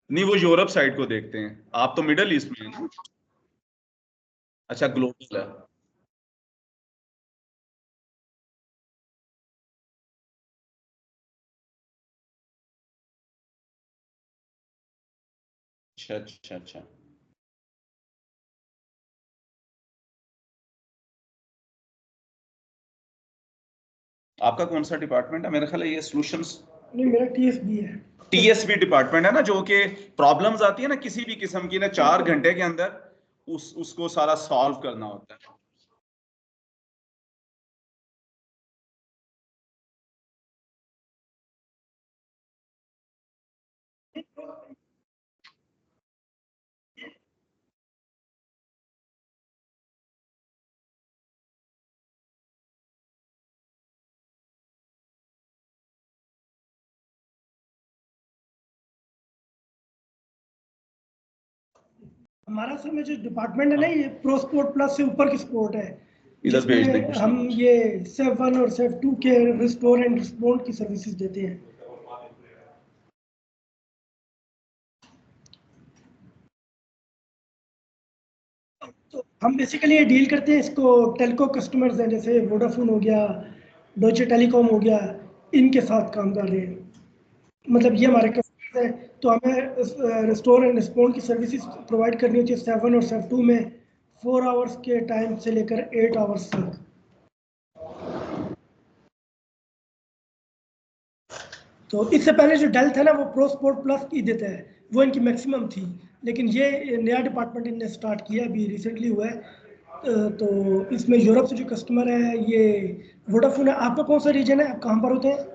नहीं, वो Europe side को देखते हैं, आप तो मिडल ईस्ट में हैं ना। अच्छा, ग्लोबल है। अच्छा अच्छा अच्छा। आपका कौन सा डिपार्टमेंट है? मेरा ख्याल है ये सॉल्यूशंस। नहीं, मेरा टीएसबी है। टीएसबी डिपार्टमेंट है ना, जो कि प्रॉब्लम्स आती है ना किसी भी किस्म की ना, 4 घंटे के अंदर उसको सारा सॉल्व करना होता है। हमारा असल में जो डिपार्टमेंट है ना, ये प्रो स्पोर्ट प्लस से ऊपर की स्पोर्ट है, इधर भेज दें जिसमें कुछ हम ना कुछ। ये सेफ 1 और सेफ 2 के रिस्टोर एंड रिस्पॉन्ड की सर्विसेज देते हैं। तो हम बेसिकली ये डील करते हैं, इसको टेलको कस्टमर्स हैं, जैसे वोडाफोन हो गया, डॉइचे टेलीकॉम हो गया, इनके साथ काम कर रहे हैं। मतलब ये हमारे कस्टमर्स हैं, तो हमें रिस्टोर एंड रिस्पॉन्ड की सर्विसेज प्रोवाइड करनी होती है 7 और सेफ 2 में, 4 आवर्स के टाइम से लेकर 8 आवर्स तक। तो इससे पहले जो डेल था ना, वो प्रो स्पोर्ट प्लस की देता है, वो इनकी मैक्सिमम थी, लेकिन ये नया डिपार्टमेंट इनने स्टार्ट किया, अभी रिसेंटली हुआ है। तो इसमें यूरोप से जो कस्टमर है ये वोडाफोन है। आपका कौन सा रीजन है, आप कहाँ पर होते हैं?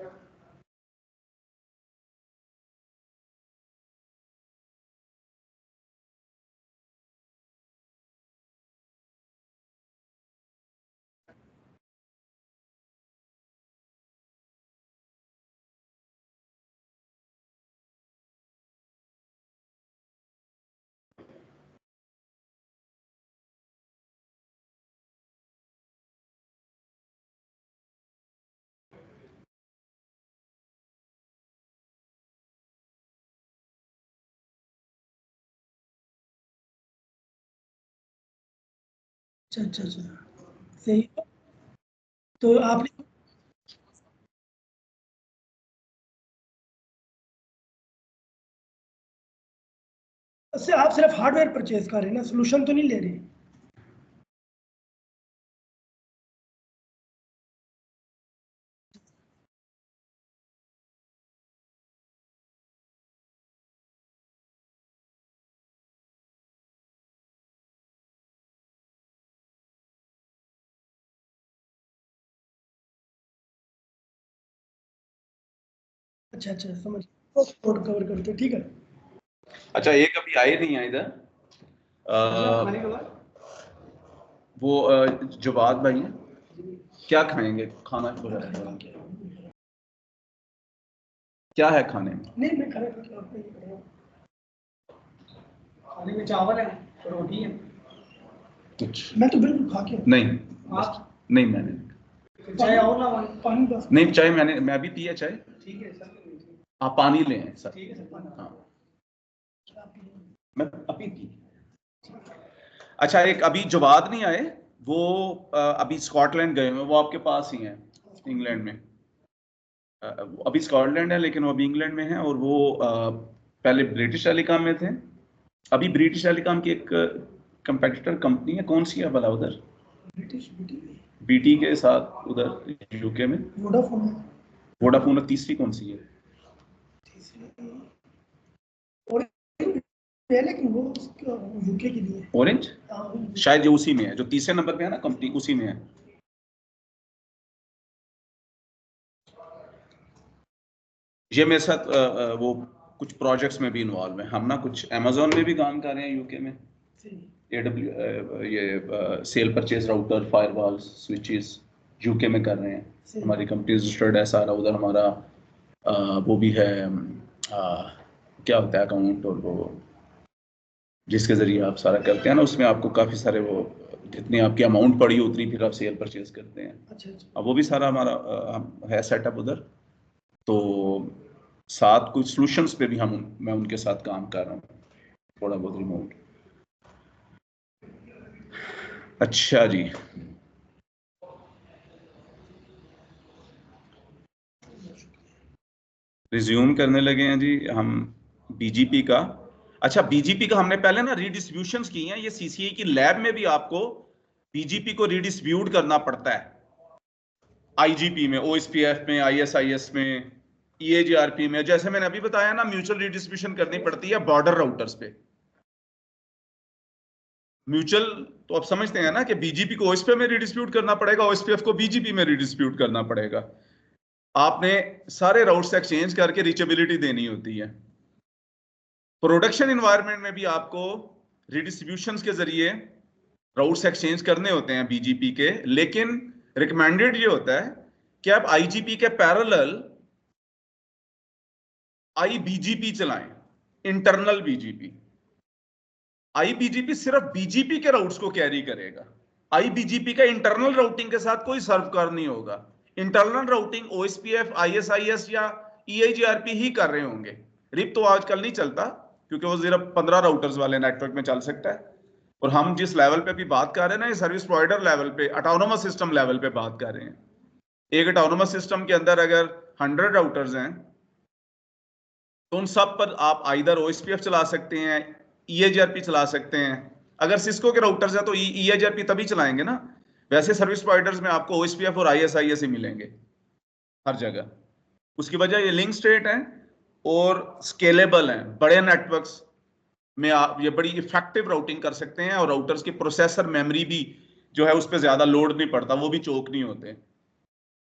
अच्छा अच्छा अच्छा, सही। तो आपने उससे आप सिर्फ हार्डवेयर परचेज कर रहे हैं ना, सोल्यूशन तो नहीं ले रहे? अच्छा अच्छा, समझ, सपोर्ट कवर करते, ठीक है। अच्छा, एक अभी आए नहीं है इधर, वो जवाद भाई हैं, क्या खाएंगे खाना क्या है खाने में? नहीं, मैं खाना खा के आपको ये कर रहा हूँ। खाने में चावल है, रोटी है। कुछ मैं तो बिल्कुल खा के नहीं, नहीं मैंने चाय और ना, पानी बस। नहीं, चाय मैं भी पिया चाय। ठीक है सर, आप पानी लें सर। ठीक है सर, पानी। हाँ, मैं अभी पी। अच्छा, एक अभी जवाद नहीं आए, वो अभी स्कॉटलैंड गए हुए, वो आपके पास ही हैं, इंग्लैंड में। वो अभी स्कॉटलैंड है, लेकिन वो अभी इंग्लैंड में है, और वो पहले ब्रिटिश टेलीकॉम में थे। अभी ब्रिटिश टेलीकॉम की एक कंपेटिटर कंपनी है, कौन सी है भला उधर? ब्रिटिश बीटी के साथ उधर यूके में वोडाफोन है। वोडाफोन, और तीसरी कौन सी है? तीसरी और है, लेकिन वो यूके की नहीं है। ऑरेंज, हाँ, शायद ये उसी में है, जो तीसरे नंबर पे है ना कंपनी, उसी में है। ये मेरे साथ वो कुछ प्रोजेक्ट्स में भी इन्वॉल्व है, हम ना कुछ अमेजोन में भी काम कर रहे हैं यूके में। AW ये cell purchase router, firewall, switches UK में कर रहे हैं। हमारी कंपनी रजिस्टर्ड है सारा उधर, हमारा वो भी है, क्या होता है अकाउंट, और वो जिसके जरिए आप सारा करते हैं ना, उसमें आपको काफ़ी सारे वो जितनी आपकी अमाउंट पड़ी उतनी फिर आप सेल परचेज करते हैं। अच्छा अच्छा। अब वो भी सारा हमारा है सेटअप उधर। तो साथ कुछ सॉल्यूशंस पे भी मैं उनके साथ काम कर रहा हूँ, थोड़ा बहुत रिमोट। अच्छा जी, रिज्यूम करने लगे हैं जी हम बीजीपी का। अच्छा, बीजीपी का हमने पहले ना रीडिस्ट्रीब्यूशंस की हैं, ये सीसीए की लैब में भी आपको बीजीपी को रीडिस्ट्रीब्यूट करना पड़ता है, आईजीपी में, ओएसपीएफ में, आईएसआईएस में, ईएजीआरपी में। जैसे मैंने अभी बताया ना, म्यूचुअल रीडिस्ट्रीब्यूशन करनी पड़ती है बॉर्डर राउटर्स पे। म्यूचुअल तो आप समझते हैं ना कि बीजीपी को ओएसपीएफ में रीडिस्ट्रीब्यूट करना पड़ेगा, ओएसपीएफ को बीजीपी में रीडिस्ट्रीब्यूट करना पड़ेगा। आपने सारे राउट्स एक्सचेंज करके रीचेबिलिटी देनी होती है। प्रोडक्शन इन्वायरमेंट में भी आपको रीडिस्ट्रीब्यूशन के जरिए राउट्स एक्सचेंज करने होते हैं बीजीपी के, लेकिन रिकमेंडेड ये होता है कि आप आईजीपी के पैरेलल आईबीजीपी चलाएं, इंटरनल बीजीपी। आईबीजीपी सिर्फ बीजीपी के राउट्स को कैरी करेगा, आईबीजीपी का इंटरनल राउटिंग के साथ कोई सर्वकार नहीं होगा। इंटरनल राउटिंग ओएसपीएफ, आईएसआईएस या ईआईजीआरपी ही कर रहे होंगे। रिप तो आजकल नहीं चलता, क्योंकि वो सिर्फ 15 राउटर्स वाले नेटवर्क में चल सकता है। और हम जिस लेवल पे भी बात कर रहे हैं ना, ये सर्विस प्रोवाइडर लेवल पे, ऑटोनोमस सिस्टम लेवल पे बात कर रहे हैं। एक ऑटोनोमस सिस्टम के अंदर अगर 100 राउटर्स हैं, तो उन सब पर आप आइदर ओएसपीएफ चला सकते हैं, ईएजीआरपी चला सकते हैं। अगर सिस्को के राउटर्स हैं तो ईएजीआरपी तभी चलाएंगे ना। वैसे सर्विस प्रोवाइडर्स में आपको ओएसपीएफ और आईएसआईएस ही मिलेंगे हर जगह। उसकी वजह ये लिंक स्टेट है और स्केलेबल है। बड़े नेटवर्क्स में आप ये बड़ी इफेक्टिव राउटिंग कर सकते हैं, और राउटर्स की प्रोसेसर मेमोरी भी जो है उस पर ज्यादा लोड नहीं पड़ता, वो भी चोक नहीं होते।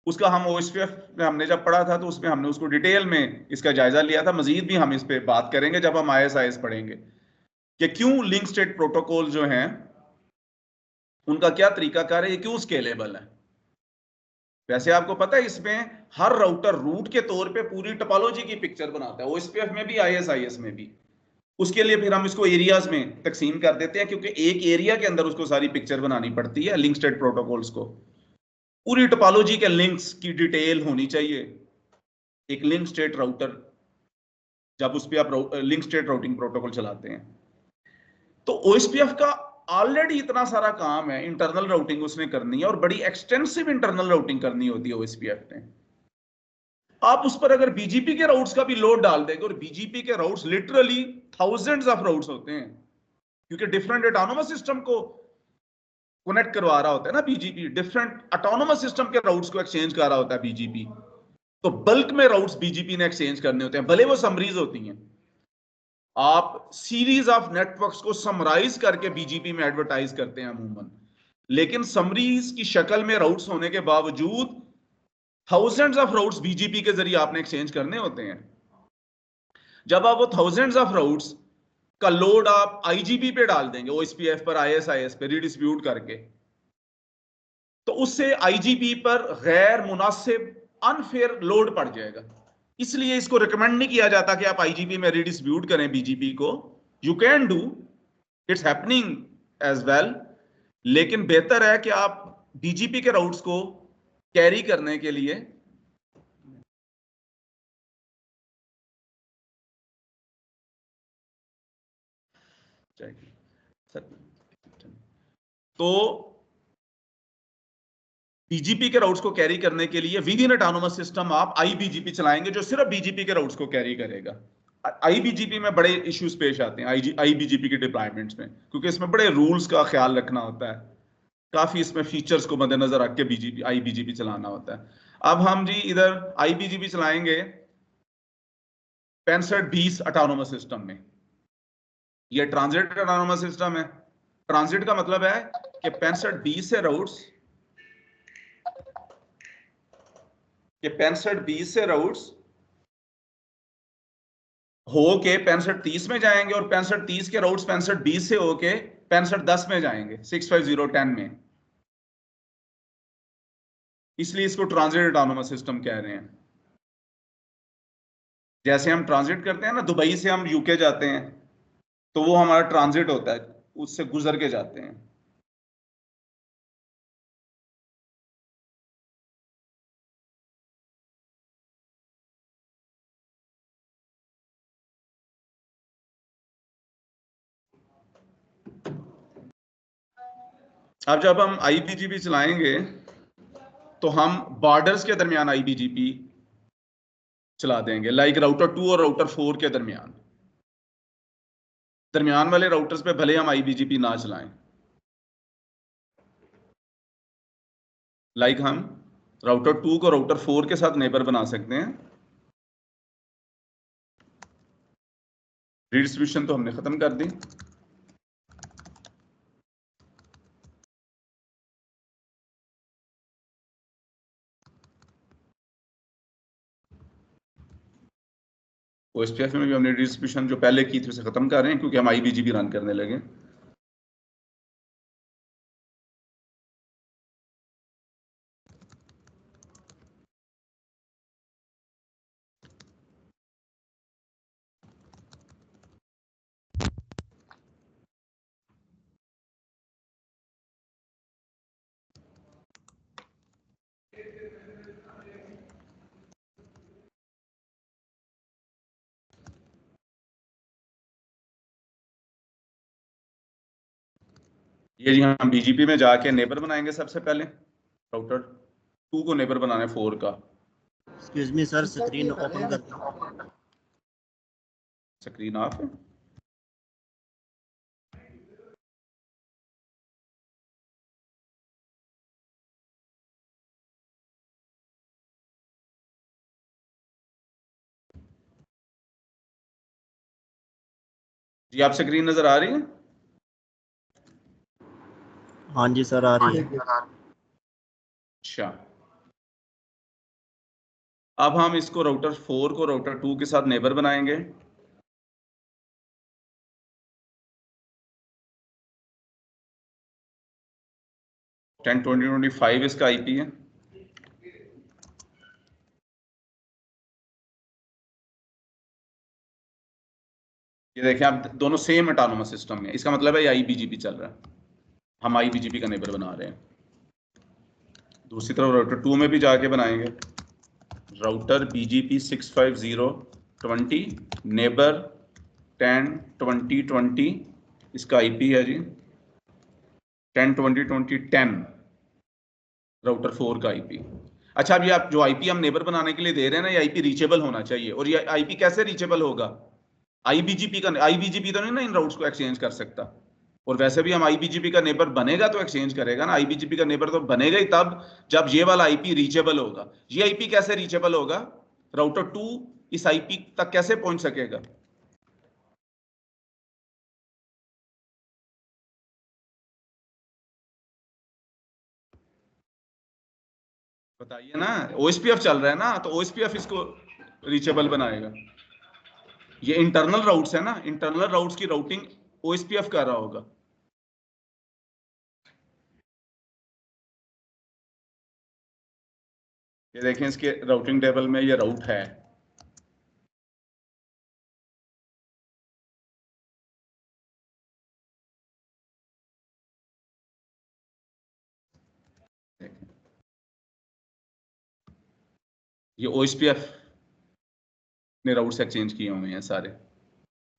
उसका हम ओएसपीएफ में हमने जब पढ़ा था तो उसमें हमने उसको डिटेल में इसका जायजा लिया था। मजीद भी हम इस पे बात करेंगे जब हम आईएसआईएस पढ़ेंगे कि क्यों लिंक स्टेट प्रोटोकॉल जो हैं उनका क्या तरीकाकार है, ये क्यों स्केलेबल है। वैसे आपको पता है इसमें हर राउटर रूट के तौर पे पूरी टोपोलॉजी की पिक्चर बनाता है, ओएसपीएफ में भी आईएसआईएस में भी। उसके लिए फिर हम इसको एरियाज में तकसीम कर देते हैं, क्योंकि एक एरिया के अंदर उसको सारी पिक्चर बनानी पड़ती है। लिंक स्टेट प्रोटोकॉल्स को पूरी टोपोलॉजी के लिंक्स की डिटेल होनी चाहिए। एक लिंक स्टेट राउटर जब उस पर आप लिंक स्टेट राउटिंग प्रोटोकॉल चलाते हैं, तो ओएसपीएफ का ऑलरेडी इतना सारा काम है, इंटरनल राउटिंग उसने करनी है, और बड़ी एक्सटेंसिव इंटरनल राउटिंग करनी होती है ओएसपीएफ ने। आप उस पर अगर बीजीपी के राउट्स का भी लोड डाल देंगे, और बीजीपी के routes literally thousands of routes होते हैं, क्योंकि डिफरेंट ऑटोनोमस सिस्टम को कनेक्ट करवा रहा होता है ना बीजीपी, डिफरेंट ऑटोनोमस सिस्टम के राउट्स को एक्सचेंज कर रहा होता है बीजीपी। तो बल्क में राउट्स बीजीपी ने एक्सचेंज करने होते हैं, भले वो समरीज होती हैं। आप सीरीज ऑफ नेटवर्क्स को समराइज करके बीजीपी में एडवर्टाइज करते हैं अमूमन, लेकिन समरीज की शक्ल में राउट्स होने के बावजूद थाउजेंड्स ऑफ राउट्स बीजीपी के जरिए आपने एक्सचेंज करने होते हैं। जब आप वो थाउजेंड्स ऑफ राउट्स का लोड आप आईजीपी पे डाल देंगे, ओएसपीएफ पर, आईएसआईएस पे रीडिस्ट्रीब्यूट करके, तो उससे आईजीपी पर गैर मुनासिब अनफेयर लोड पड़ जाएगा। इसलिए इसको रिकमेंड नहीं किया जाता कि आप आईजीपी में रीडिस्ट्रीब्यूट करें बीजीपी को। You can do, it's happening as well, लेकिन बेहतर है कि आप बीजीपी के राउट्स को कैरी करने के लिए तो बीजीपी के राउट्स को कैरी करने के लिए विद इन ऑटोनोमस सिस्टम आप आईबीजीपी चलाएंगे, जो सिर्फ बीजीपी के राउट्स को कैरी करेगा। आईबीजीपी में बड़े इश्यूज पेश आते हैं आईबीजीपी के डिप्लॉयमेंट्स में, क्योंकि इसमें बड़े रूल्स का ख्याल रखना होता है, काफी इसमें फीचर्स को मद्देनजर रख के बीजीपी आईबीजीपी चलाना होता है। अब हम जी इधर आईबीजीपी चलाएंगे 6520 ऑटोनोमस सिस्टम में। ये ट्रांजिट ऑटोनोमस सिस्टम है। ट्रांजिट का मतलब है कि 6520 से राउट्स, ये 6520 से राउट्स होके 6530 में जाएंगे, और 6530 के राउट्स 6520 से होके 6510 में जाएंगे, 65010 में। इसलिए इसको ट्रांजिट ऑटोनोमस सिस्टम कह रहे हैं। जैसे हम ट्रांजिट करते हैं ना, दुबई से हम यूके जाते हैं, तो वो हमारा ट्रांजिट होता है, उससे गुजर के जाते हैं। अब जब हम IBGP चलाएंगे तो हम बॉर्डर्स के दरमियान IBGP चला देंगे, लाइक राउटर 2 और राउटर 4 के दरमियान वाले राउटर्स पे भले हम IBGP ना चलाएं, लाइक हम राउटर 2 को राउटर 4 के साथ नेबर बना सकते हैं। रिडिस्ट्रीब्यूशन तो हमने खत्म कर दी। OSPF में भी हमने रिडिस्ट्रीब्यूशन जो पहले की थी उसे खत्म कर रहे हैं क्योंकि हम IBGP रन करने लगे। ये जी हम BGP में जाके नेबर बनाएंगे सबसे पहले। राउटर 2 को नेबर बनाना है 4 का। Excuse me sir, screen open कर दो। स्क्रीन ऑफ है। जी आप स्क्रीन नजर आ रही है? हाँ जी सर, आ रही है। अच्छा, अब हम इसको राउटर 4 को राउटर 2 के साथ नेबर बनाएंगे। टेन 2025 इसका IP है। ये देखें आप, दोनों सेम ऑटोनोमस सिस्टम है, इसका मतलब है ये IBGP चल रहा है, हम IBGP का नेबर बना रहे हैं। दूसरी तरफ राउटर 2 में भी जाके बनाएंगे राउटर BGP 65020 नेबर 102020, इसका IP है जी 10202010, राउटर 4 का IP। अच्छा, अब ये आप जो IP हम नेबर बनाने के लिए दे रहे हैं ना, ये IP रीचेबल होना चाहिए। और ये IP कैसे रीचेबल होगा? IBGP तो नहीं ना इन राउट्स को एक्सचेंज कर सकता, और वैसे भी हम IBGP का नेबर बनेगा तो एक्सचेंज करेगा ना। IBGP का नेबर तो बनेगा ही तब जब ये वाला IP रीचेबल होगा। ये IP कैसे रीचेबल होगा? राउटर 2 इस IP तक कैसे पहुंच सकेगा? बताइए ना। OSPF चल रहा है ना, तो OSPF इसको रीचेबल बनाएगा। ये इंटरनल राउट्स है ना, इंटरनल राउट्स की राउटिंग OSPF कर रहा होगा। ये देखें इसके राउटिंग टेबल में ये राउट है। ये OSPF ने राउट्स एक्सचेंज किए हुए हैं, सारे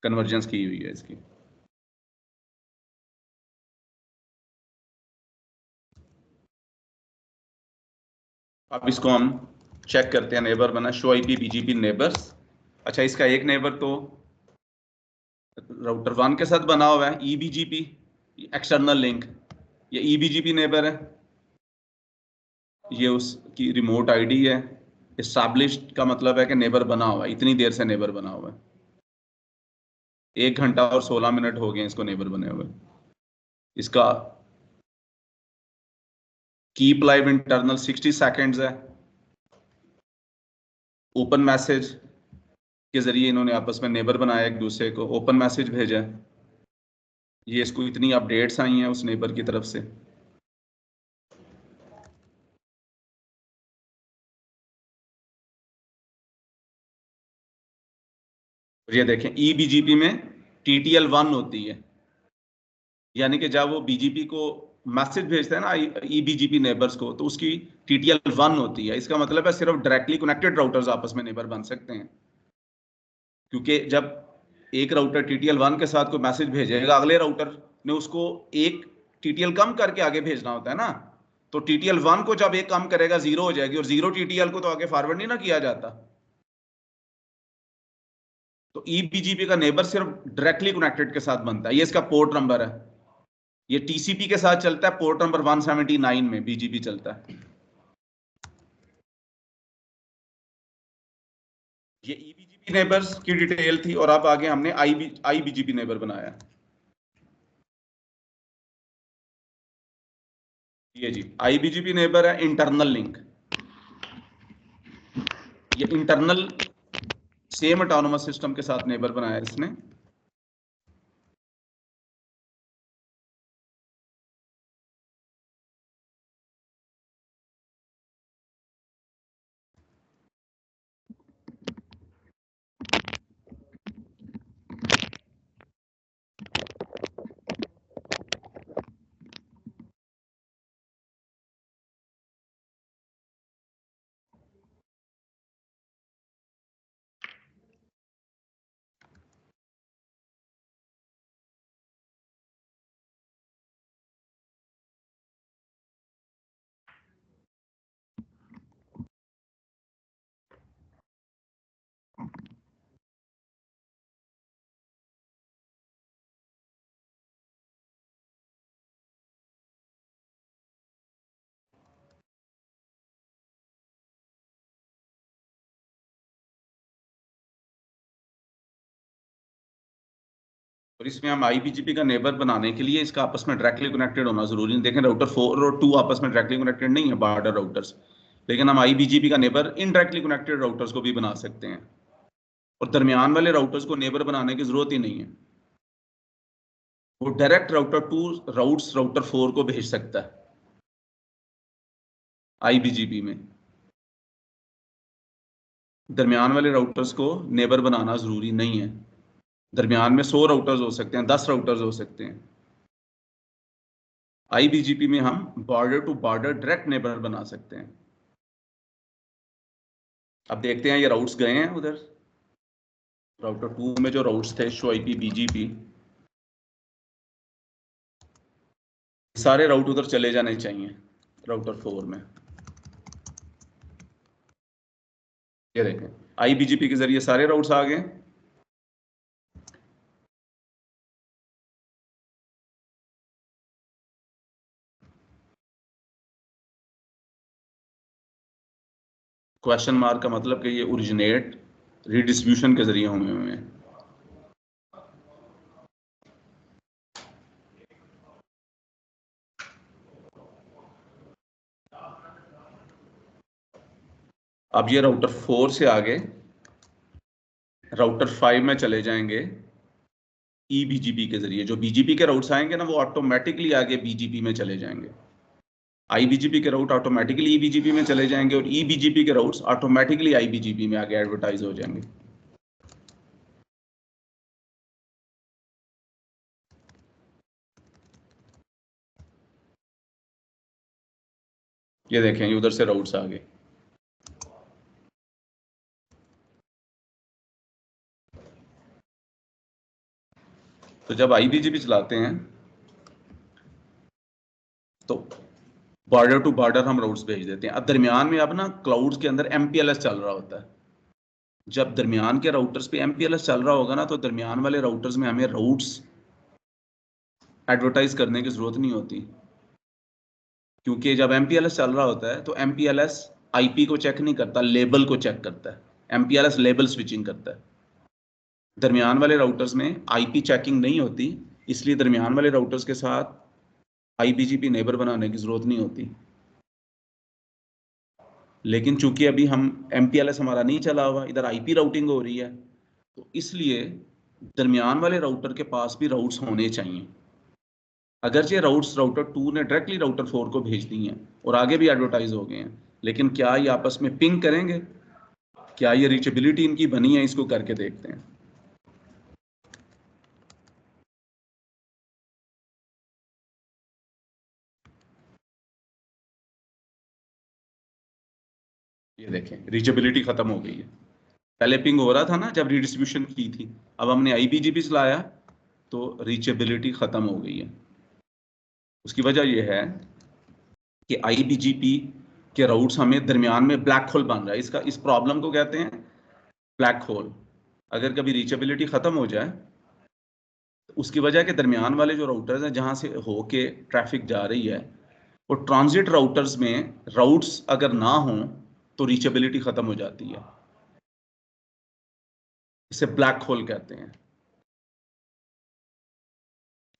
कन्वर्जेंस की हुई है इसकी। अब इसको हम चेक करते हैं, नेबर बना शो IP BGP नेबर्स। अच्छा, इसका एक नेबर तो राउटर 1 के साथ बना हुआ है, EBGP एक्सटर्नल लिंक, ये EBGP नेबर है। ये उसकी रिमोट ID है। एस्टैब्लिश्ड का मतलब है कि नेबर बना हुआ है, इतनी देर से नेबर बना हुआ है, 1 घंटा और 16 मिनट हो गए इसको नेबर बने हुए। इसका कीप लाइव इंटरनल 60 सेकेंड्स है। ओपन मैसेज के जरिए इन्होंने आपस में नेबर बनाया, एक दूसरे को ओपन मैसेज भेजा। ये इसको इतनी अपडेट्स आई हैं उस नेबर की तरफ से। और ये देखें EBGP में TTL 1 होती है, यानी कि जब वो BGP को मैसेज भेजता है ना EBGP नेबर्स को, तो उसकी TTL 1 होती है। इसका मतलब है सिर्फ डायरेक्टली कनेक्टेड राउटर्स आपस में नेबर बन सकते हैं, क्योंकि जब एक राउटर TTL 1 के साथ कोई मैसेज भेजेगा, अगले राउटर ने उसको एक TTL कम करके आगे भेजना होता है ना, तो TTL 1 को जब एक कम करेगा 0 हो जाएगी, और 0 TTL को तो आगे फॉरवर्ड नहीं ना किया जाता। तो eBGP का नेबर सिर्फ डायरेक्टली कनेक्टेड के साथ बनता है। ये इसका पोर्ट नंबर है, ये TCP के साथ चलता है, पोर्ट नंबर 179 में BGP चलता है। ये eBGP नेबर्स की डिटेल थी, और अब आगे हमने IBGP नेबर बनाया। ये जी IBGP नेबर है, इंटरनल लिंक। ये इंटरनल सेम ऑटोनोमस सिस्टम के साथ नेबर बनाया इसने। और इसमें हम IBGP का नेबर बनाने के लिए इसका आपस में डायरेक्टली कनेक्टेड होना जरूरी नहीं। देखें राउटर 4 और 2 आपस में डायरेक्टली कनेक्टेड नहीं है, बॉर्डर राउटर्स, लेकिन हम IBGP का नेबर इनडायरेक्टली कनेक्टेड राउटर्स को भी बना सकते हैं, और दरमियान वाले राउटर्स को नेबर बनाने की जरूरत ही नहीं है। वो डायरेक्ट राउटर 2 राउटर 4 को भेज सकता है IBGP में। दरमियान वाले राउटर्स को नेबर बनाना जरूरी नहीं है। दरमियान में 100 राउटर्स हो सकते हैं, 10 राउटर्स हो सकते हैं। IBGP में हम border to border direct neighbour बना सकते हैं। अब देखते हैं, ये राउट्स गए हैं उधर राउटर 2 में, जो राउट्स थे शो IP BGP, सारे राउट उधर चले जाने चाहिए राउटर 4 में। ये देखें IBGP के जरिए सारे राउट्स आ गए। क्वेश्चन मार्क का मतलब कि ये ओरिजिनेट रीडिस्ट्रीब्यूशन के जरिए हुए हैं। अब ये राउटर 4 से आगे राउटर 5 में चले जाएंगे eBGP के जरिए। जो BGP के राउट्स आएंगे ना, वो ऑटोमेटिकली आगे BGP में चले जाएंगे। IBGP के राउट ऑटोमेटिकली eBGP में चले जाएंगे, और eBGP के राउट्स ऑटोमेटिकली IBGP में आगे एडवर्टाइज हो जाएंगे। ये देखें, ये उधर से राउट्स आ गए। तो जब IBGP चलाते हैं तो बॉर्डर टू बॉर्डर हम राउट्स भेज देते हैं। अब दरमियान में अब ना क्लाउड्स के अंदर MPLS चल रहा होता है। जब दरमियान के राउटर्स पे MPLS चल रहा होगा ना, तो दरमियान वाले राउटर्स में हमें राउट्स एडवर्टाइज करने की जरूरत नहीं होती, क्योंकि जब MPLS चल रहा होता है तो MPLS IP को चेक नहीं करता, लेबल को चेक करता है। MPLS लेबल स्विचिंग करता है। दरमियान वाले राउटर्स में IP चेकिंग नहीं होती, इसलिए दरमियान वाले राउटर्स के साथ IBGP नेबर बनाने की जरूरत नहीं होती। लेकिन चूंकि अभी हम MPLS हमारा नहीं चला हुआ, इधर IP राउटिंग हो रही है, तो इसलिए दरमियान वाले राउटर के पास भी राउट्स होने चाहिए। अगरचे राउट्स राउटर 2 ने डायरेक्टली राउटर 4 को भेज दी हैं और आगे भी एडवर्टाइज हो गए हैं, लेकिन क्या ये आपस में पिंग करेंगे? क्या ये रीचेबिलिटी इनकी बनी है? इसको करके देखते हैं। ये देखें, रीचेबिलिटी खत्म हो गई है। पहले पिंग हो रहा था ना जब रीडिस्ट्रीब्यूशन की थी, अब हमने IBGP चलाया तो रीचेबिलिटी खत्म हो गई है। उसकी वजह यह है कि IBGP के राउट्स हमें दरमियान में ब्लैक होल बन रहा है। इस प्रॉब्लम को कहते हैं ब्लैक होल। अगर कभी रीचेबिलिटी खत्म हो जाए तो उसकी वजह के दरमियान वाले जो राउटर्स हैं जहां से होके ट्रैफिक जा रही है, वो ट्रांजिट राउटर्स में राउट्स अगर ना हो तो रीचेबिलिटी खत्म हो जाती है। इसे ब्लैक होल कहते हैं।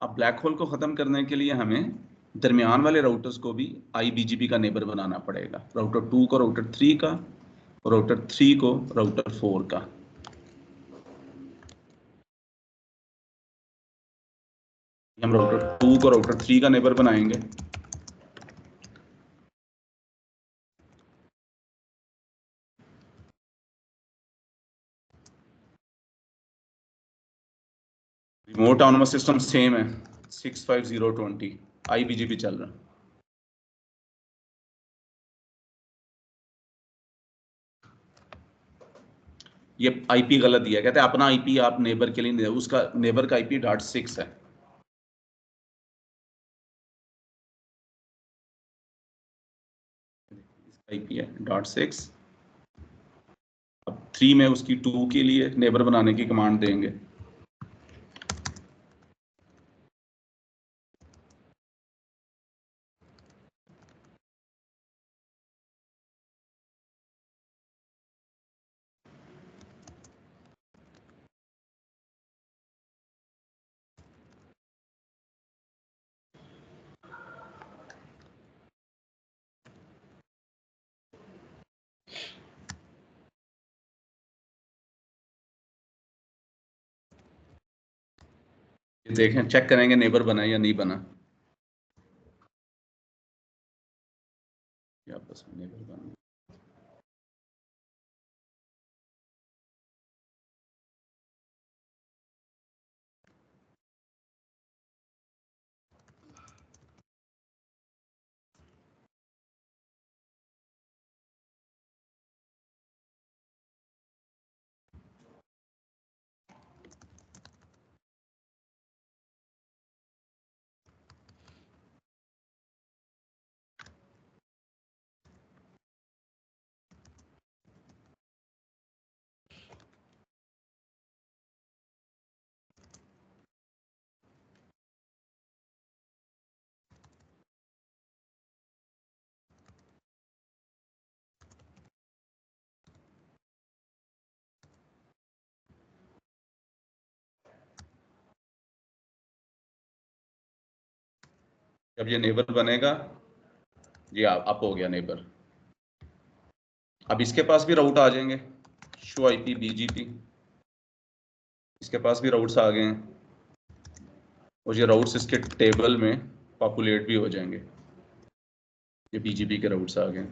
अब ब्लैक होल को खत्म करने के लिए हमें दरमियान वाले राउटर्स को भी IBGP का नेबर बनाना पड़ेगा। राउटर 2 को राउटर 3 का, राउटर 3 को राउटर 4 का। हम राउटर 2 को राउटर 3 का नेबर बनाएंगे। रिमोट ऑटोनोमस सिस्टम सेम है, 65020 IBGP चल रहा है। ये IP गलत दिया, कहते हैं अपना IP आप नेबर के लिए नहीं, उसका नेबर का IP .6 है। IP है .6। अब 3 में उसकी 2 के लिए नेबर बनाने की कमांड देंगे। देखें, चेक करेंगे नेबर बना या नहीं बना। या बस नेबर बना। जब ये नेबर बनेगा, ये अप हो गया नेबर। अब इसके पास भी राउट आ जाएंगे, शो IP BGP, इसके पास भी राउट्स आ गए हैं और ये राउट्स इसके टेबल में पॉपुलेट भी हो जाएंगे। ये BGP के राउट्स आ गए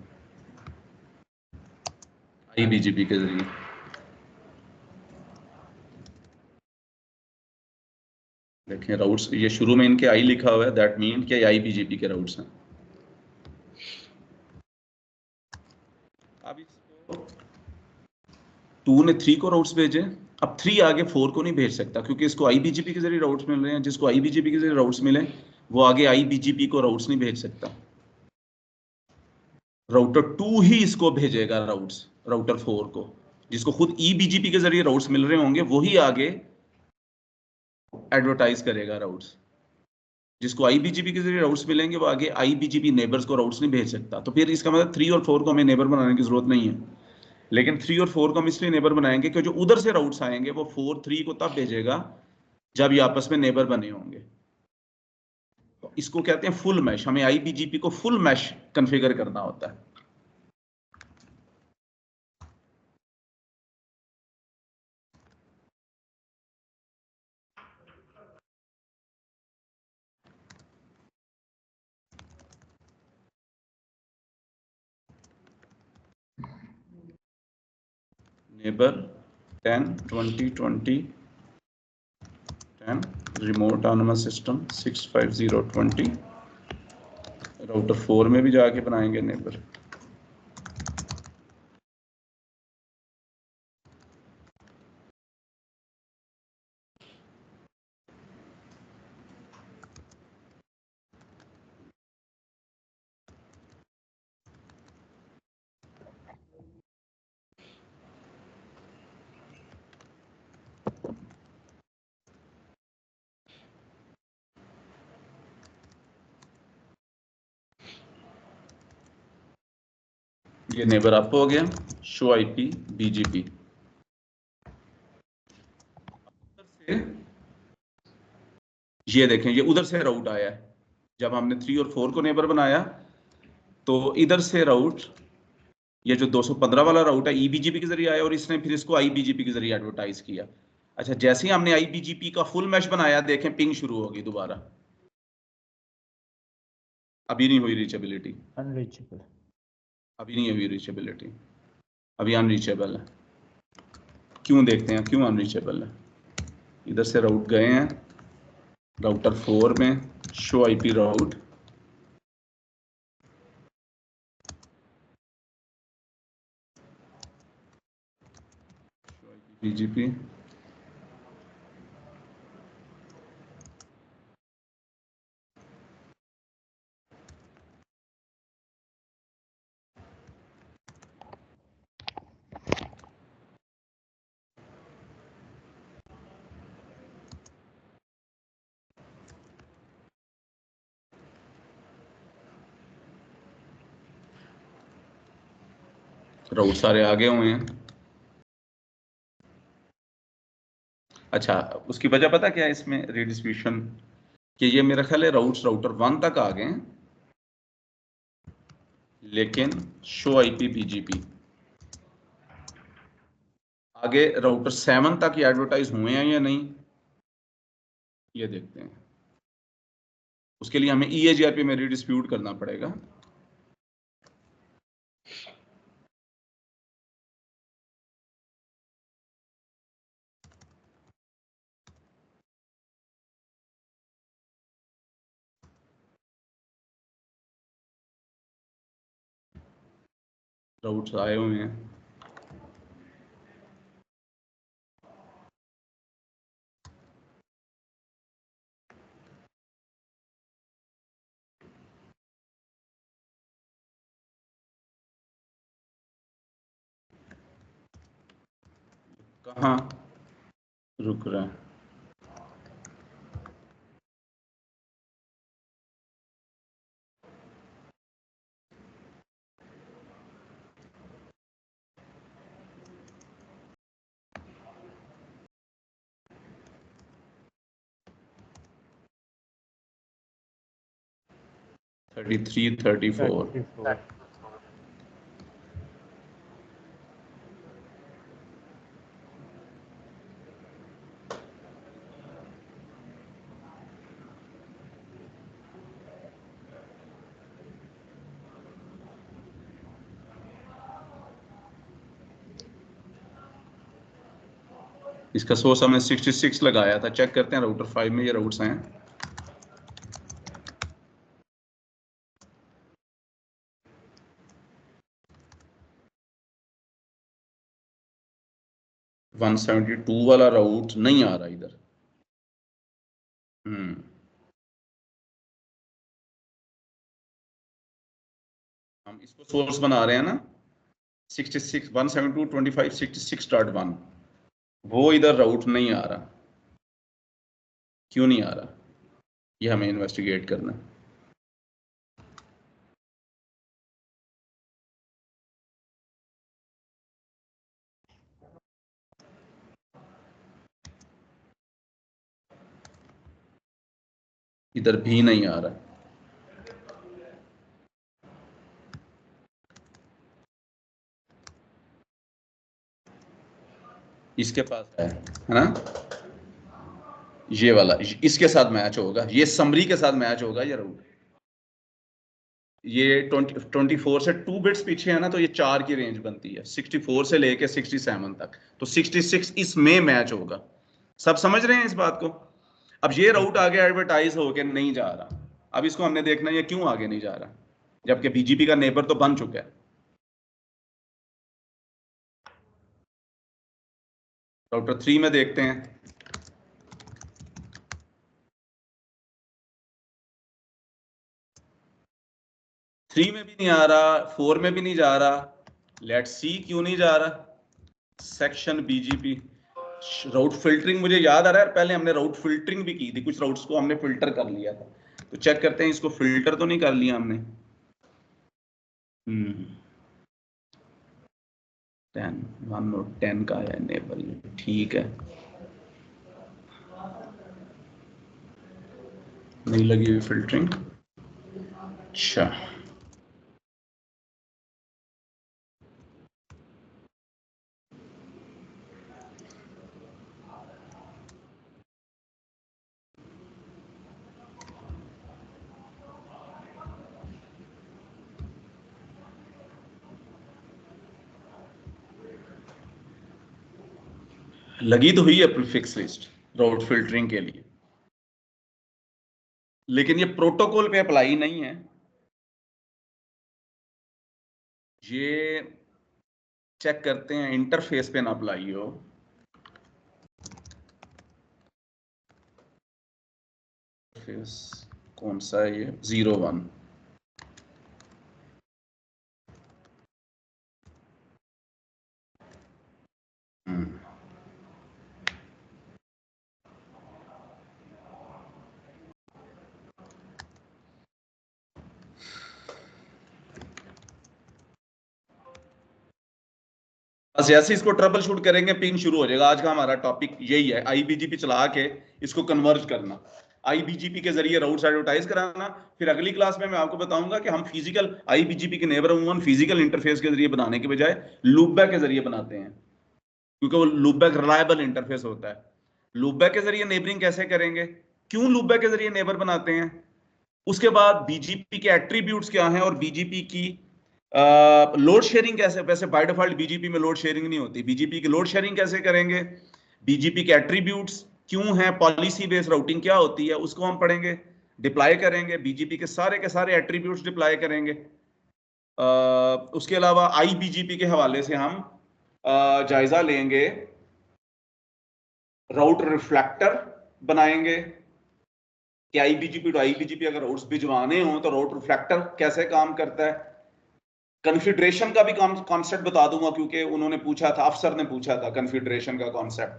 IBGP के जरिए। देखें राउट्स, ये शुरू में इनके आई लिखा हुआ है, दैट मीन कि IBGP के राउट्स हैं। अब इसको 2 ने 3 को राउट्स भेजे, अब 3 आगे 4 को नहीं भेज सकता क्योंकि इसको IBGP के जरिए राउट्स मिल रहे हैं। जिसको IBGP के जरिए राउट्स मिले वो आगे IBGP को राउट्स नहीं भेज सकता। राउटर 2 ही इसको भेजेगा राउट्स, राउटर 4 को। जिसको खुद EBGP के जरिए राउट्स मिल रहे होंगे वही आगे एडवर्टाइज करेगा राउट्स। जिसको IBGP के जरिए राउट्स मिलेंगे वो आगे IBGP नेबर्स को राउट्स नहीं भेज सकता। तो फिर इसका मतलब 3 और 4 को हमें नेबर बनाने की जरूरत नहीं है। लेकिन 3 और 4 को हम इसलिए नेबर बनाएंगे कि जो उधर से राउट्स आएंगे वो 4 3 को तब भेजेगा जब ये आपस में नेबर बने होंगे। तो इसको कहते हैं फुल मैश। हमें IBGP को फुल मैश कॉन्फ़िगर करना होता है। Neighbour 10 20 20 10 remote autonomous system 65020। Router 4 में भी जाके बनाएंगे नेबर। ये नेबर अप हो गया, शो आईपी बीजीपी। ये देखें, ये उधर से राउट आया है। जब हमने 3 और 4 को नेबर बनाया तो इधर से राउट, ये जो 215 वाला राउट है ईबीजीपी के जरिए आया और इसने फिर इसको आईबीजीपी के जरिए एडवर्टाइज किया। अच्छा, जैसे ही हमने आईबीजीपी का फुल मैश बनाया, देखें पिंग शुरू होगी दोबारा। अभी नहीं हुई रीचेबिलिटी, अनरीचेबल, अभी नहीं हुई रीचेबिलिटी, अभी अनरीचेबल है। क्यों, देखते हैं क्यों अनरीचेबल है। इधर से राउट गए हैं राउटर 4 में, शो आईपी राउट, बीजीपी, राउट सारे आगे हुए हैं। अच्छा, उसकी वजह पता क्या है इसमें रीडिस्ट्रीब्यूशन, कि ये मेरा ख्याल है राउटर 1 तक आ गए हैं, लेकिन शो आईपी बीजीपी आगे राउटर 7 तक ये एडवर्टाइज हुए हैं या नहीं, ये देखते हैं। उसके लिए हमें EAGRP में रीडिस्ट्रीब्यूट करना पड़ेगा। राउट्स आए हुए हैं, कहाँ रुक रहा है। थर्टी 34। इसका सोर्स हमने 66 लगाया था। चेक करते हैं राउटर 5 में ये राउट्स हैं। वन 172 वाला राउट नहीं आ रहा इधर। हम इसको सोर्स बना रहे हैं ना 66 172 25 66.1, वो इधर राउट नहीं आ रहा। क्यों नहीं आ रहा, ये हमें इन्वेस्टिगेट करना है। इधर भी नहीं आ रहा। इसके पास है ना, ये वाला इसके साथ मैच होगा, ये समरी के साथ मैच होगा ये राउट। ये 24 से 2 बिट्स पीछे है ना, तो ये 4 की रेंज बनती है 64 से लेके 67 तक, तो 66 इसमें मैच होगा। सब समझ रहे हैं इस बात को। अब ये राउट आगे एडवर्टाइज होके नहीं जा रहा, अब इसको हमने देखना है ये क्यों आगे नहीं जा रहा, जबकि बीजीपी का नेबर तो बन चुका है। राउटर 3 में देखते हैं, थ्री में भी नहीं आ रहा, 4 में भी नहीं जा रहा। लेट्स सी क्यों नहीं जा रहा। सेक्शन बीजीपी राउट फिल्टरिंग, मुझे याद आ रहा है पहले हमने राउट फिल्टरिंग भी की थी, कुछ राउट्स को हमने फिल्टर कर लिया था। तो चेक करते हैं इसको फिल्टर तो नहीं कर लिया हमने। 10 1 और 10 का है इनेबल, ठीक है। नहीं लगी हुई फिल्टरिंग, अच्छा। लगी तो हुई है प्रीफिक्स लिस्ट राउट फिल्टरिंग के लिए, लेकिन ये प्रोटोकॉल पे अप्लाई नहीं है। ये चेक करते हैं इंटरफेस पे ना अप्लाई हो। इंटरफेस कौन सा है ये, 01। बस जैसे इसको ट्रबल शूट करेंगे पिंग शुरू हो जाएगा। आज का हमारा टॉपिक यही है, आईबीजीपी चला के इसको कन्वर्ज करना, आईबीजीपी के जरिए राउट्स एडवर्टाइज कराना। फिर अगली क्लास में मैं आपको बताऊंगा कि हम फिजिकल आईबीजीपी के नेबर अमूमन फिजिकल इंटरफेस के जरिए बनाने के बजाय लूपबैक के जरिए बनाते हैं, क्योंकि वो लूपबैक रिलायबल इंटरफेस होता है। लूपबैक के जरिए नेबरिंग कैसे करेंगे, क्यों लूपबैक के जरिए नेबर बनाते हैं, उसके बाद बीजीपी के एट्रीब्यूट्स क्या हैं, और बीजीपी की लोड शेयरिंग कैसे, वैसे बाय डिफॉल्ट बीजीपी में लोड शेयरिंग नहीं होती, बीजीपी की लोड शेयरिंग कैसे करेंगे, बीजीपी के एट्रीब्यूट्स क्यों हैं, पॉलिसी बेस्ड राउटिंग क्या होती है उसको हम पढ़ेंगे, डिप्लॉय करेंगे, बीजीपी के सारे एट्रीब्यूट्स डिप्लॉय करेंगे। उसके अलावा आईबीजीपी के हवाले से हम जायजा लेंगे, राउट रिफ्लेक्टर बनाएंगे कि आईबीजीपी टू आईबीजीपी अगर राउट्स भिजवाने हो तो राउट रिफ्लेक्टर कैसे काम करता है। कन्फिग्रेशन का भी कॉन्सेप्ट बता दूंगा, क्योंकि उन्होंने पूछा था, अफसर ने पूछा था कन्फिग्रेशन का कॉन्सेप्ट।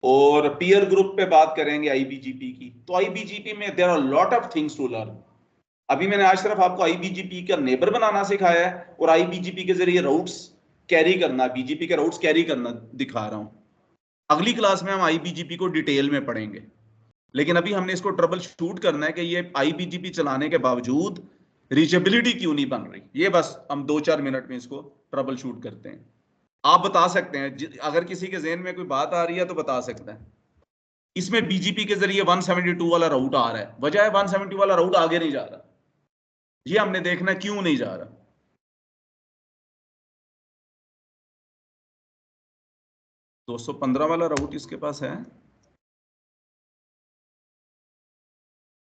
और पीयर ग्रुप पे बात करेंगे आईबीजीपी की। तो आईबीजीपी में there are lot of things to learn. अभी मैंने आज सिर्फ आपको आईबीजीपी का नेबर बनाना सिखाया है और आईबीजीपी के जरिए राउट्स कैरी करना, बीजीपी के राउट्स कैरी करना दिखा रहा हूं। अगली क्लास में हम आईबीजीपी को डिटेल में पढ़ेंगे, लेकिन अभी हमने इसको ट्रबल शूट करना है कि ये आईबीजीपी चलाने के बावजूद रीचेबिलिटी क्यों नहीं बन रही। ये बस हम 2-4 मिनट में इसको ट्रबल शूट करते हैं। आप बता सकते हैं, अगर किसी के जहन में कोई बात आ रही है तो बता सकते हैं। इसमें बीजीपी के जरिए 172 वाला राउट आ रहा है, वजह है 172 वाला राउट आगे नहीं जा रहा, ये हमने देखना क्यों नहीं जा रहा। दो 215 वाला राउट इसके पास है,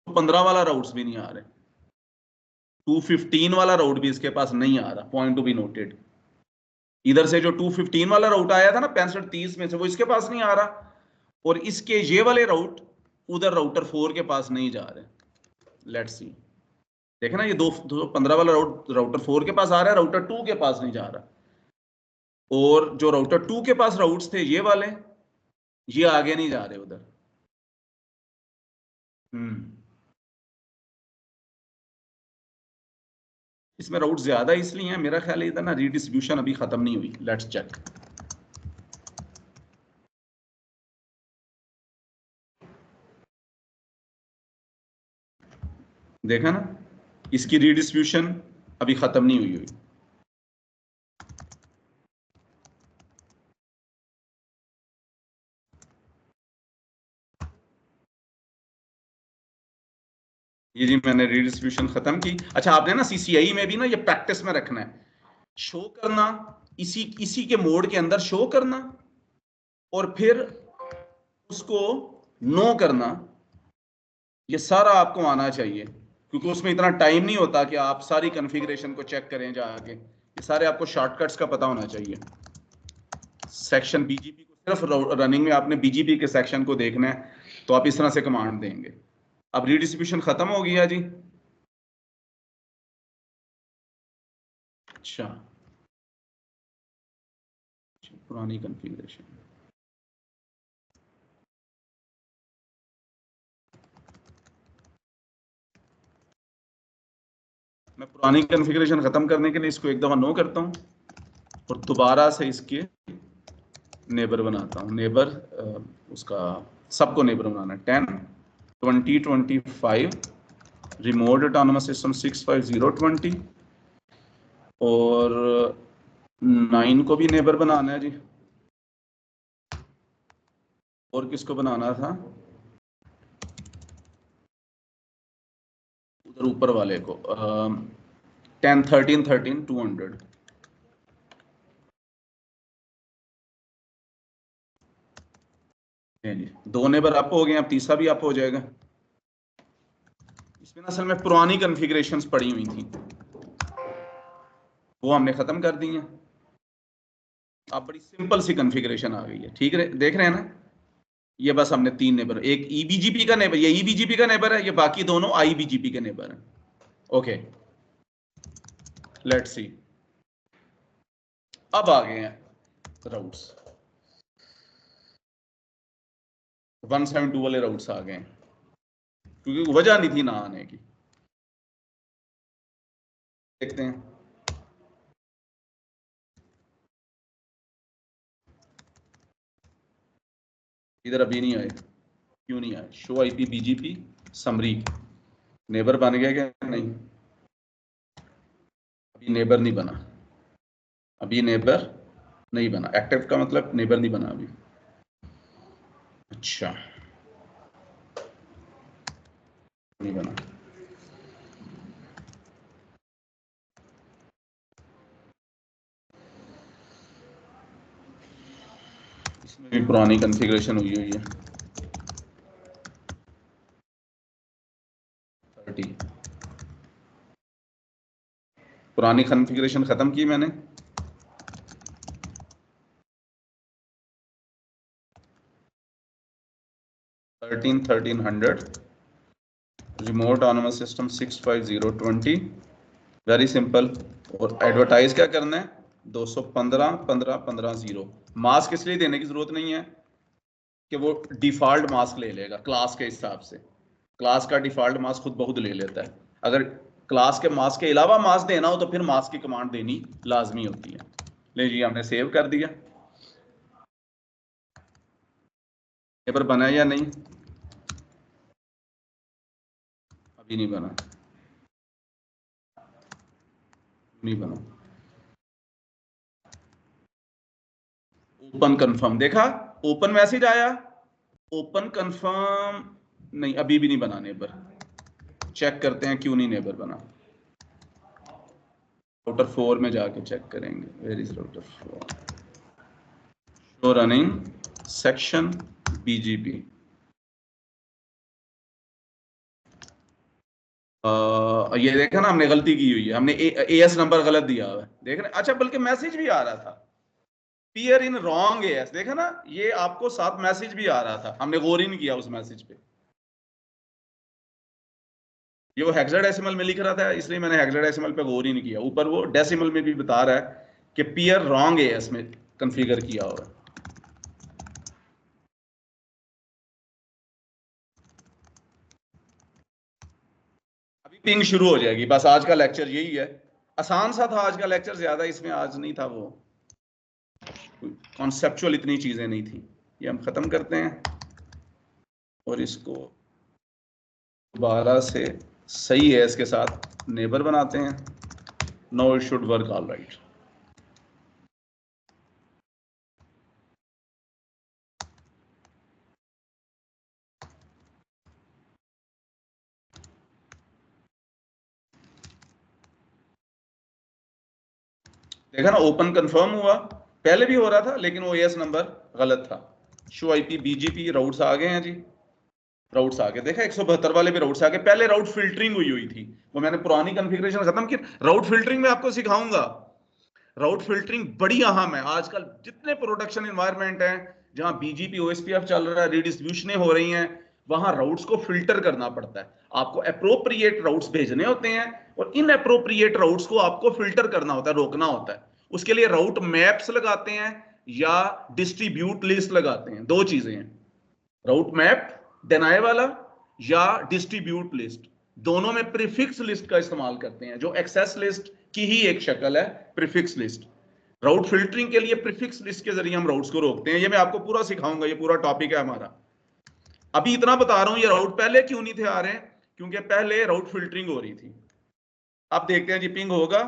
15 वाला राउट्स भी नहीं आ रहे, 215 वाला राउट भी इसके पास नहीं आ रहा, पॉइंट टू बी नोटेड। इधर से जो 215 वाला राउट आया था ना 65-30 में से, वो इसके पास नहीं आ रहा, और इसके ये वाले राउट उधर राउटर 4 के पास नहीं जा रहे। लेट्स सी, देखना ये 215 वाला राउटर 4 के पास आ रहा है, राउटर 2 के पास नहीं जा रहा। और जो राउटर 2 के पास राउट्स थे ये वाले, ये आगे नहीं जा रहे उधर। इसमें राउट ज्यादा इसलिए है, मेरा ख्याल है इधर ना रीडिस्ट्रीब्यूशन अभी खत्म नहीं हुई। Let's check. देखा ना, इसकी रीडिस्ट्रीब्यूशन अभी खत्म नहीं हुई। ये जी मैंने रीडिस्ट्रीब्यूशन खत्म की। अच्छा, आपने ना सीसीआई में भी ना ये प्रैक्टिस में रखना है, शो करना, इसी के मोड के अंदर शो करना, और फिर उसको नो करना। ये सारा आपको आना चाहिए, क्योंकि उसमें इतना टाइम नहीं होता कि आप सारी कॉन्फ़िगरेशन को चेक करें जाके। ये सारे आपको शॉर्टकट्स का पता होना चाहिए। सेक्शन बीजीपी को सिर्फ रनिंग में आपने बीजीपी के सेक्शन को देखना है, तो आप इस तरह से कमांड देंगे। अब रीडिस्ट्रीब्यूशन खत्म हो गया जी। अच्छा, पुरानी कॉन्फ़िगरेशन, मैं पुरानी कॉन्फ़िगरेशन खत्म करने के लिए इसको एक दफा नो करता हूं। और दोबारा से इसके नेबर बनाता हूँ। नेबर उसका सबको नेबर बनाना है। 10, 20, 25 रिमोट ऑटोनोमस सिस्टम 65020 और 9 को भी नेबर बनाना है जी। और किसको बनाना था? उधर ऊपर वाले को 10, 13, 13 200। जी 2 नेबर अप हो गए, अब तीसरा भी अप हो जाएगा। इसमें असल में पुरानी कॉन्फ़िगरेशंस पड़ी हुई थी, वो हमने खत्म कर दी हैं। अब बड़ी सिंपल सी कॉन्फ़िगरेशन आ गई है। ठीक है, देख रहे हैं ना? ये बस हमने 3 नेबर, एक ईबीजीपी का नेबर, ये ईबीजीपी का नेबर है, ये बाकी दोनों आईबीजीपी के नेबर हैं। Okay, let's see. अब आ गए हैं राउट्स, 172 वाले राउट्स आ गए हैं, क्योंकि वजह नहीं थी ना आने की। देखते हैं। इधर अभी नहीं आए, क्यों नहीं आए? Show IP BGP summary neighbour बन गया क्या? नहीं, अभी नेबर नहीं बना, अभी नेबर नहीं बना। एक्टिव का मतलब नेबर नहीं बना अभी। अच्छा, नहीं बना। इसमें भी पुरानी कॉन्फ़िगरेशन हुई है। 30 पुरानी कॉन्फ़िगरेशन खत्म की मैंने। Thirteen 1300 remote autonomous system 65020 very simple. और एडवर्टाइज क्या करना है? 215 15 15 0। मास्क इसलिए देने की जरूरत नहीं है कि वो डिफॉल्ट मास्क ले लेगा क्लास के हिसाब से। क्लास का डिफॉल्ट मास्क खुद बहुत ले लेता है। अगर क्लास के मास्क के अलावा मास्क देना हो तो फिर मास्क की कमांड देनी लाजमी होती है। ले जी, हमने सेव कर दिया। पेपर बना या नहीं? अभी नहीं बना, नहीं बना। ओपन कंफर्म, देखा ओपन मैसेज आया, ओपन कंफर्म नहीं, अभी भी नहीं बना नेबर। चेक करते हैं क्यों नहीं नेबर बना। राउटर 4 में जाके चेक करेंगे। Where is router 4? Show running section BGP. ये देखा ना, हमने गलती की हुई है, हमने एएस नंबर गलत दिया हुआ है। देख रहे? अच्छा, बल्कि मैसेज भी आ रहा था पियर इन रॉन्ग एएस। देखा ना, ये आपको साथ मैसेज भी आ रहा था, हमने गौर ही नहीं किया उस मैसेज पे। ये वो हेक्साडेसिमल में लिख रहा था, इसलिए मैंने हेक्साडेसिमल पे गौर ही नहीं किया। ऊपर वो डेसिमल में भी बता रहा है कि पियर रॉन्ग एएस में कॉन्फ़िगर किया हुआ है। अभी पिंग शुरू हो जाएगी। बस आज का लेक्चर यही है, आसान सा था आज का लेक्चर, ज्यादा इसमें आज नहीं था, वो कॉन्सेप्चुअल इतनी चीजें नहीं थी। ये हम खत्म करते हैं और इसको दोबारा से सही है इसके साथ नेबर बनाते हैं। No it should work all right. देखा ना, ओपन कंफर्म हुआ, पहले भी हो रहा था लेकिन वो एएस नंबर गलत था। शो आईपी बीजीपी राउट्स आ गए हैं जी, राउट्स आ गए। देखा 172 वाले भी राउट्स आ गए। पहले राउट फिल्टरिंग हुई थी, वो मैंने पुरानी कॉन्फ़िगरेशन खत्म की। राउट फिल्टरिंग में आपको सिखाऊंगा। राउट फिल्टरिंग बड़ी अहम है। आजकल जितने प्रोडक्शन एनवायरनमेंट हैं जहां बीजीपी ओएसपीएफ चल रहा है, रिडिस्ट्रीब्यूशनें हो रही हैं, वहां राउट्स को फिल्टर करना पड़ता है। आपको अप्रोप्रिएट राउट्स भेजने होते हैं और इन अप्रोप्रिएट राउट्स को आपको फिल्टर करना होता है, रोकना होता है। उसके लिए राउट मैप्स लगाते हैं या डिस्ट्रीब्यूट लिस्ट लगाते हैं। दो चीजें हैं, राउट मैप डिनाई वाला या डिस्ट्रीब्यूट लिस्ट। दोनों में प्रीफिक्स लिस्ट का इस्तेमाल करते हैं, जो एक्सेस लिस्ट की ही एक शक्ल है, प्रीफिक्स लिस्ट। राउट फिल्टरिंग के लिए प्रीफिक्स लिस्ट के जरिए हम राउट्स को रोकते हैं। ये मैं आपको पूरा सिखाऊंगा, ये पूरा टॉपिक है हमारा। अभी इतना बता रहा हूं, ये राउट पहले क्यों नहीं थे आ रहे हैं, क्योंकि पहले राउट फिल्टरिंग हो रही थी। अब देखते हैं जी, पिंग होगा,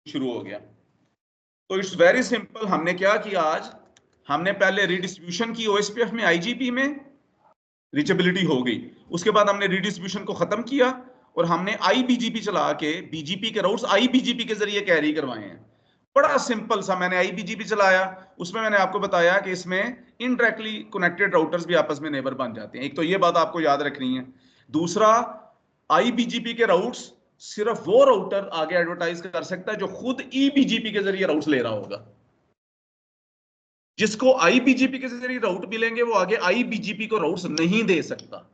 शुरू हो गया। तो इट्स वेरी सिंपल। हमने क्या किया आज, हमने पहले रिडिस्ट्रीब्यूशन की ओएसपीएफ में, आईजीपी में रीचेबिलिटी हो गई, उसके बाद हमने रिडिस्ट्रीब्यूशन को खत्म किया और हमने आईबीजीपी चला के बीजीपी के राउट्स आईबीजीपी के जरिए कैरी करवाए हैं। बड़ा सिंपल सा मैंने आईबीजीपी चलाया, उसमें मैंने आपको बताया कि इसमें इनडायरेक्टली कनेक्टेड राउटर्स भी आपस में नेबर बन जाते हैं। एक तो ये बात आपको याद रखनी है। दूसरा, आईबीजीपी के राउट्स सिर्फ वो राउटर आगे एडवर्टाइज कर सकता है जो खुद ईबीजीपी के जरिए राउट्स ले रहा होगा। जिसको आईबीजीपी के जरिए राउट मिलेंगे वो आगे आईबीजीपी को राउट्स नहीं दे सकता।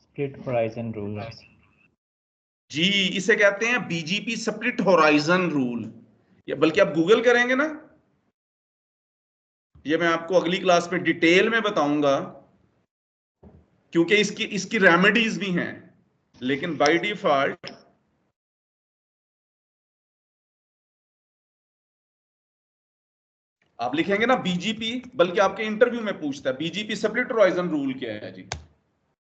स्प्लिट होराइजन रूल जी, इसे कहते हैं बीजीपी स्प्लिट होराइजन रूल। या बल्कि आप गूगल करेंगे ना, ये मैं आपको अगली क्लास में डिटेल में बताऊंगा, क्योंकि इसकी रेमेडीज भी हैं, लेकिन बाय डिफॉल्ट आप लिखेंगे ना बीजीपी, बल्कि आपके इंटरव्यू में पूछता है बीजीपी स्प्लिट होराइजन रूल क्या है जी,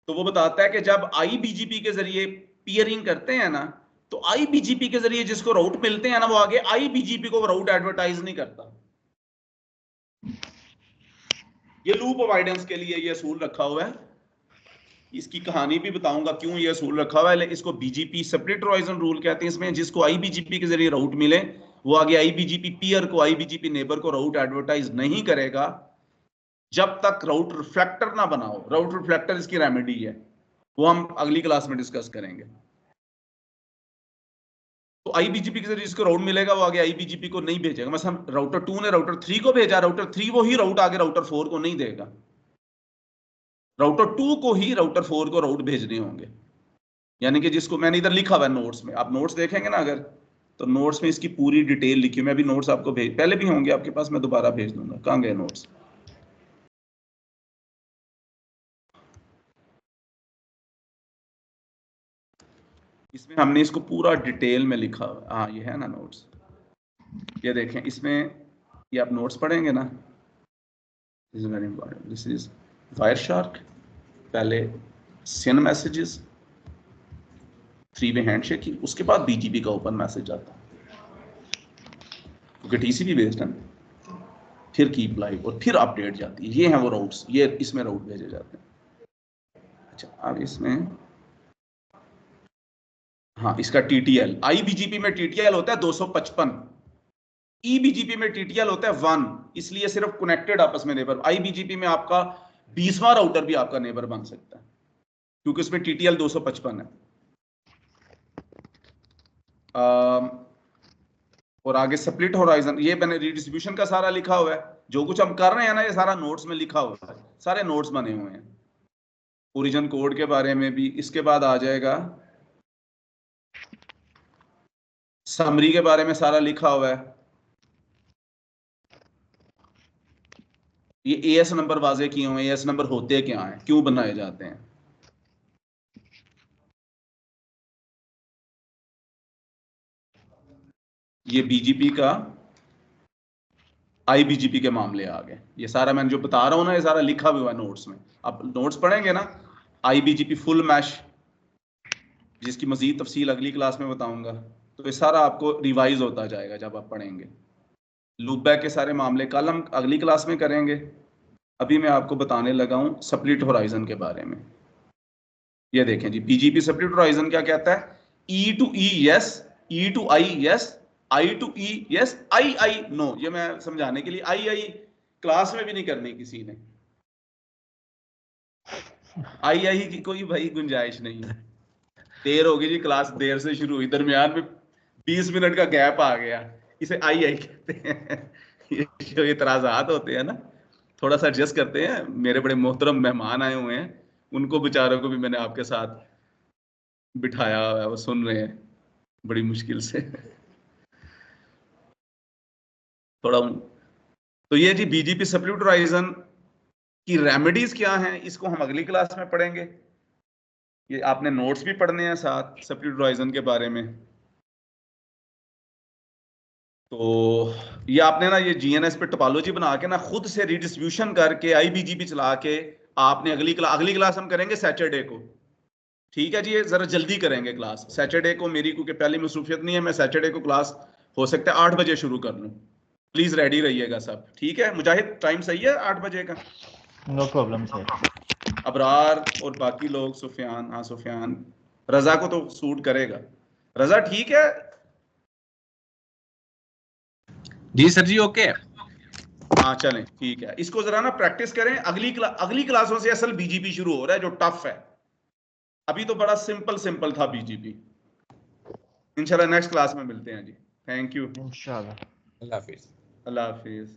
तो वो बताता है कि जब आईबीजीपी के जरिए पियरिंग करते हैं ना, तो आईबीजीपी के जरिए जिसको राउट मिलते हैं ना, वो आगे आईबीजीपी को राउट एडवर्टाइज नहीं करता। ये लूप अवॉइडेंस के लिए ये असूल रखा हुआ है। इसकी कहानी भी बताऊंगा क्यों ये असूल रखा हुआ है। इसको बीजीपी स्प्लिट होराइजन रूल कहते हैं। इसमें जिसको आईबीजीपी के जरिए राउट मिले वो आगे आईबीजीपी पीयर को, आईबीजीपी नेबर को राउट एडवर्टाइज नहीं करेगा जब तक राउट रिफ्लेक्टर ना बनाओ। राउट रिफ्लेक्टर इसकी रेमेडी है, वो हम अगली क्लास में डिस्कस करेंगे। तो आईबीजीपी के जरिए जिसको राउट मिलेगा वो आगे आईबीजीपी को नहीं भेजेगा। मतलब राउटर 2 ने राउटर 3 को भेजा, राउटर 3 वो ही राउट आगे राउटर 4 को नहीं देगा। राउटर 2 को ही राउटर 4 को राउट भेजने होंगे। यानी कि जिसको मैंने इधर लिखा हुआ है नोट्स में, आप नोट्स देखेंगे ना अगर, तो नोट्स में इसकी पूरी डिटेल लिखी है। मैं अभी नोट्स आपको पहले भी होंगे आपके पास, मैं दोबारा भेज दूंगा। कहां गए नोट्स? इसमें हमने इसको पूरा डिटेल में लिखा हुआ। हाँ, ये है ना नोट्स, ये देखें इसमें, ये आप नोट्स पढ़ेंगे ना, this is very important. This is Wireshark, पहले सिन मैसेजेस, 3 वे हैंडशेकिंग, उसके बाद बीजीपी का ओपन मैसेज आता है क्योंकि टीसीपी बेस्ड है, फिर कीप लाइव और फिर अपडेट जाती है। ये हैं वो राउट्स, ये इसमें राउट भेजे जाते हैं। अच्छा, अब इसमें हाँ, इसका टीटीएल, आईबीजीपी में टीटीएल होता है 255, ईबीजीपी में टीटीएल होता है 1, इसलिए सिर्फ कनेक्टेड आपस में नेबर। आईबीजीपी में आपका 20वां राउटर भी आपका नेबर बन सकता है क्योंकि उसमें टीटीएल 255 है। और आगे स्प्लिट होराइजन, ये मैंने रिडिस्ट्रीब्यूशन का सारा लिखा हुआ है। जो कुछ हम कर रहे हैं ना, ये सारा नोट्स में लिखा हुआ है, सारे नोट्स बने हुए हैं। ओरिजिन कोड के बारे में भी, इसके बाद आ जाएगा समरी के बारे में सारा लिखा हुआ है। ये एएस नंबर वाजे किए हुए हैं, एएस नंबर होते क्या हैं, क्यों बनाए जाते हैं। ये बीजीपी का आईबीजीपी के मामले आ गए। ये सारा मैंने जो बता रहा हूं ना, ये सारा लिखा हुआ है नोट्स में। आप नोट्स पढ़ेंगे ना, आईबीजीपी फुल मैश, जिसकी मजीद तफसील अगली क्लास में बताऊंगा, तो ये सारा आपको रिवाइज होता जाएगा जब आप पढ़ेंगे। लूपबैक के सारे मामले कल हम अगली क्लास में करेंगे। अभी मैं आपको बताने लगा हूं स्प्लिट होराइजन के बारे में। ये देखें जी, बीजीपी स्प्लिट होराइजन क्या कहता है? E to E yes, E to I yes, I to E yes, I no. ये मैं समझाने के लिए, आई क्लास में भी नहीं करनी किसी ने, आई की कोई भाई गुंजाइश नहीं है। देर होगी जी, क्लास देर से शुरू हुई, दरमियान में 20 मिनट का गैप आ गया, इसे आई कहते हैं। ये जो इतराजात होते हैं ना, थोड़ा सा एडजस्ट करते हैं। मेरे बड़े मोहतरम मेहमान आए हुए हैं, उनको बेचारों को भी मैंने आपके साथ बिठाया हुआ है, वो सुन रहे हैं बड़ी मुश्किल से थोड़ा। तो ये जी बीजीपी स्प्लिट होराइजन की रेमेडीज क्या हैं, इसको हम अगली क्लास में पढ़ेंगे। ये आपने नोट्स भी पढ़ने हैं साथ सब्स्टिट्यूट हॉराइजन के बारे में। तो ये आपने ना ये जीएनएस पे टोपोलॉजी बना के ना खुद से रिडिस्ट्रीब्यूशन करके आईबीजीपी चला के आपने अगली क्लास हम करेंगे सैटरडे को। ठीक है जी, ये जरा जल्दी करेंगे क्लास सैटरडे को मेरी, क्योंकि पहली मसरूफियत नहीं है। मैं सैटरडे को क्लास हो सकता है 8 बजे शुरू कर लूँ। प्लीज रेडी रहिएगा सब, ठीक है? मुजाहिद टाइम सही है 8 बजे का? No problem sir. अबरार और बाकी लोग, सुफियान, हाँ सुफियान, रजा को तो सूट करेगा। रजा ठीक है? जी सर जी ओके। हाँ चलें ठीक है, इसको जरा ना प्रैक्टिस करें। अगली क्लासों से असल बीजीपी शुरू हो रहा है जो टफ है। अभी तो बड़ा सिंपल था बीजीपी। इंशाल्लाह नेक्स्ट क्लास में मिलते हैं जी। Thank you. इंशाल्लाह। अल्लाह हाफिज। अल्लाह हाफिज।